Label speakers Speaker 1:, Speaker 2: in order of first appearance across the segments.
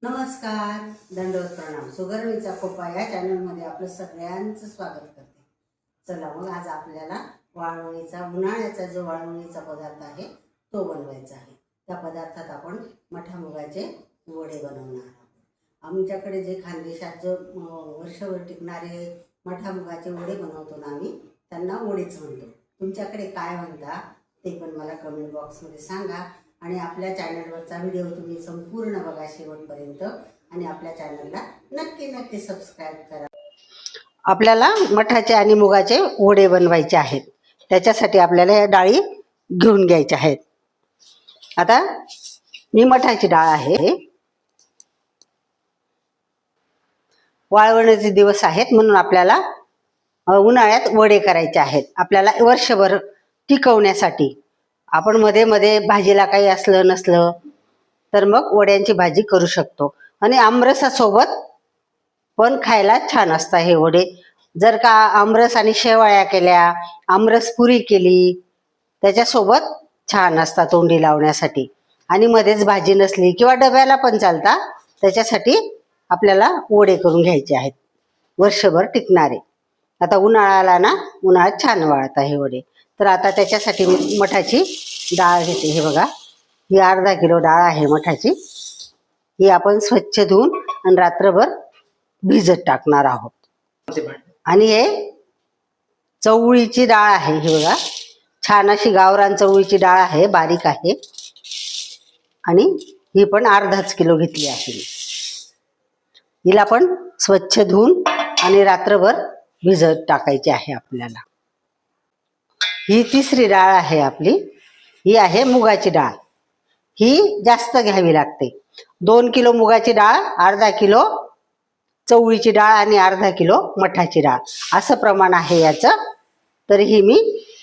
Speaker 1: नमस्कार, दंडवत प्रणाम. सुगरणीचा कोपा या चॅनलमध्ये आपलं सगळ्यांचं स्वागत करते. चला मग आज आपल्याला वाळवणीचा उन्हाळ्याचा जो वाळवणीचा पदार्थ आहे तो बनवायचा आहे. त्या पदार्थात आपण मठा मुगाचे वडे बनवणार आहोत. आमच्याकडे जे खानदेशात जो वर्षभर टिकणारे मठा मुगाचे वडे बनवतो ना आम्ही, त्यांना वडेच म्हणतो. तुमच्याकडे काय म्हणता ते पण मला कमेंट बॉक्समध्ये सांगा. आणि आपल्या चॅनलवरचा व्हिडिओ तुम्ही संपूर्ण बघा शेवटपर्यंत आणि आपल्या चॅनलला नक्की नक्की सबस्क्राईब करा. आपल्याला मठाचे आणि मुगाचे वडे बनवायचे आहेत. त्याच्यासाठी आपल्याला या डाळी घेऊन घ्यायच्या आहेत. आता मी मठाची डाळ आहे. वाळवण्याचे दिवस आहेत म्हणून आपल्याला उन्हाळ्यात वडे करायचे आहेत. आपल्याला वर्षभर टिकवण्यासाठी आपण मध्ये मध्ये भाजीला काही असलं नसलं तर मग वड्यांची भाजी करू शकतो. आणि आमरसासोबत पण खायला छान असतं हे वडे. जर का आमरस आणि शेवळ्या केल्या, आमरस पुरी केली, त्याच्यासोबत छान असतात तोंडी लावण्यासाठी. आणि मध्येच भाजी नसली किंवा डब्याला पण चालतात, त्याच्यासाठी आपल्याला वडे करून घ्यायचे आहेत वर्षभर टिकणारे. आता उन्हाळ्याला ना, उन्हाळ्यात छान वाळतात हे वडे. तर आता त्याच्यासाठी मी मठाची डाळ घेते. हे बघा, ही अर्धा किलो डाळ आहे मठाची. ही आपण स्वच्छ धुवून आणि रात्रभर भिजत टाकणार आहोत. आणि हे चवळीची डाळ आहे. ही बघा, छान अशी गावरान चवळीची डाळ आहे, बारीक आहे. आणि ही पण अर्धाच किलो घेतली आहे. हिला पण स्वच्छ धुवून आणि रात्रभर भिजत टाकायची आहे आपल्याला. ही तिसरी डाळ आहे आपली. ही आहे मुगाची डाळ. ही जास्त घ्यावी लागते. 2 किलो मुगाची डाळ, अर्धा किलो चवळीची डाळ आणि अर्धा किलो मठाची डाळ असं प्रमाण आहे याचं. तर ही मी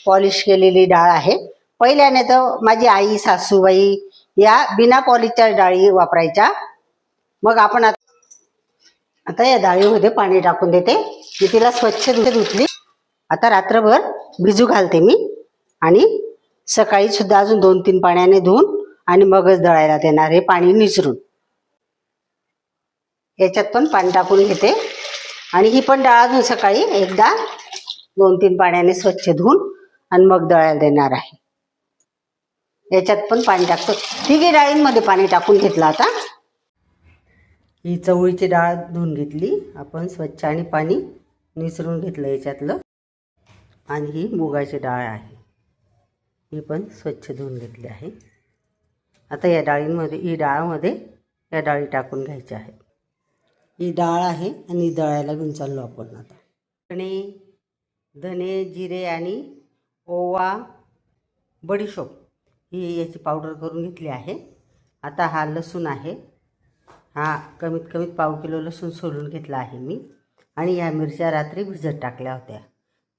Speaker 1: पॉलिश केलेली डाळ आहे. पहिल्याने तर माझी आई सासूबाई या बिना पॉलिशच्या डाळी वापरायच्या. मग आपण आता या डाळीमध्ये पाणी टाकून देते. मी तिला स्वच्छ धुतली. आता रात्रभर भिजू घालते मी आणि सकाळी सुद्धा अजून 2-3 पाण्याने धुवून आणि मगच दळायला देणार. हे पाणी निचरून याच्यात पण पाणी टाकून घेते. आणि ही पण डाळ अजून सकाळी एकदा 2-3 पाण्याने स्वच्छ धुवून आणि मग दळायला देणार आहे. याच्यात पण पाणी टाकतो. तिघी डाळींमध्ये पाणी टाकून घेतलं. आता ही चवळीची डाळ धुवून घेतली आपण स्वच्छ आणि पाणी निचरून घेतलं याच्यातलं. आणि ही मुगाची डाळ आहे, ही पण स्वच्छ धुवून घेतली आहे. आता या डाळींमध्ये या डाळी टाकून घ्यायच्या आहेत. ही डाळ आहे आणि दळायला घेऊन चाललो आपण. आता धने, जिरे आणि ओवा, बडीशोप ही याची पावडर करून घेतली आहे. आता हा लसूण आहे. हा कमीत कमी पाव किलो लसूण सोलून घेतला आहे मी. आणि ह्या मिरच्या रात्री भिजत टाकल्या होत्या.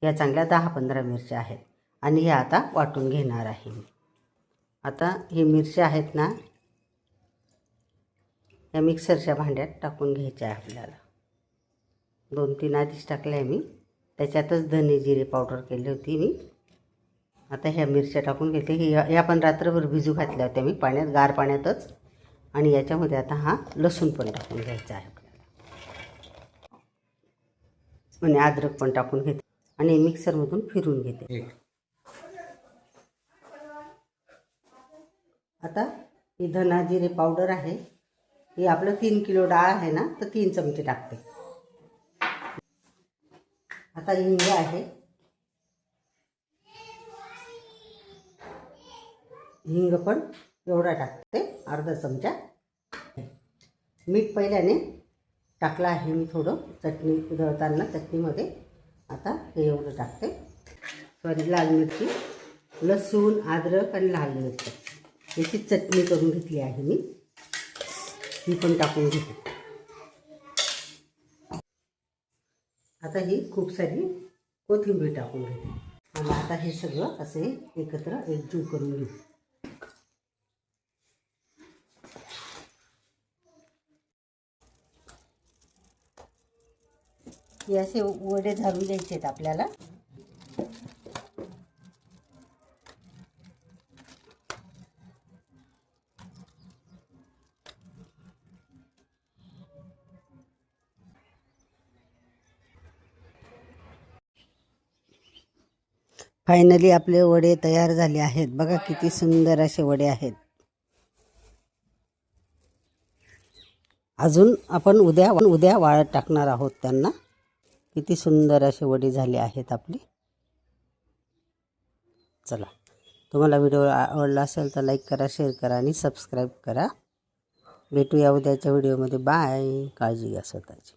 Speaker 1: या चांगल्या 10-15 मिरच्या आहेत. आणि ह्या आता वाटून घेणार आहे मी. आता हे मिरच्या आहेत ना, या मिक्सरच्या भांड्यात टाकून घ्यायच्या आहे आपल्याला. 2-3 आधीच टाकल्या मी. त्याच्यातच धने जिरे पावडर केली होती मी. आता ह्या मिरच्या टाकून घेते. या पण रात्रभर भिजू घातल्या होत्या मी पाण्यात, गार पाण्यातच. आणि याच्यामध्ये आता हा लसूण पण टाकून घ्यायचा आहे आपल्याला. आणि अद्रक पण टाकून घेते आणि मिक्सरमधून फिरून घेते. आता ही धना जिरे पावडर आहे. ही आपलं 3 किलो डाळ आहे ना, तर 3 चमचे टाकते. आता हिंग आहे. हिंग पण एवढा टाकते, अर्धा चमचा. मीठ पहिल्याने टाकलं आहे मी थोडं चटणी दळताना चटणीमध्ये. आता हे एवढं टाकते. लाल मिरची, लसूण, अद्रक आणि लाल मिरची याची चटणी करून घेतली आहे मी. ही पण टाकून घेते. आता ही खूप सारी कोथिंबीर टाकून घेते. आणि आता हे सगळं असे एकत्र एकजीव करून घेऊ. हे असे वडे झाडून घ्यायचे आहेत आपल्याला. फायनली आपले वडे तयार झाले आहेत. बघा किती सुंदर असे वडे आहेत. अजून आपण उद्या वाळत टाकणार आहोत त्यांना. किती सुंदर असे वडे झाले आहेत आपले. चला, तुम्हाला व्हिडिओ आवडला असेल तर लाईक करा, शेअर करा आणि सबस्क्राईब करा. भेटूया उद्याच्या व्हिडिओमध्ये. बाय. काळजी घ्या स्वतःची.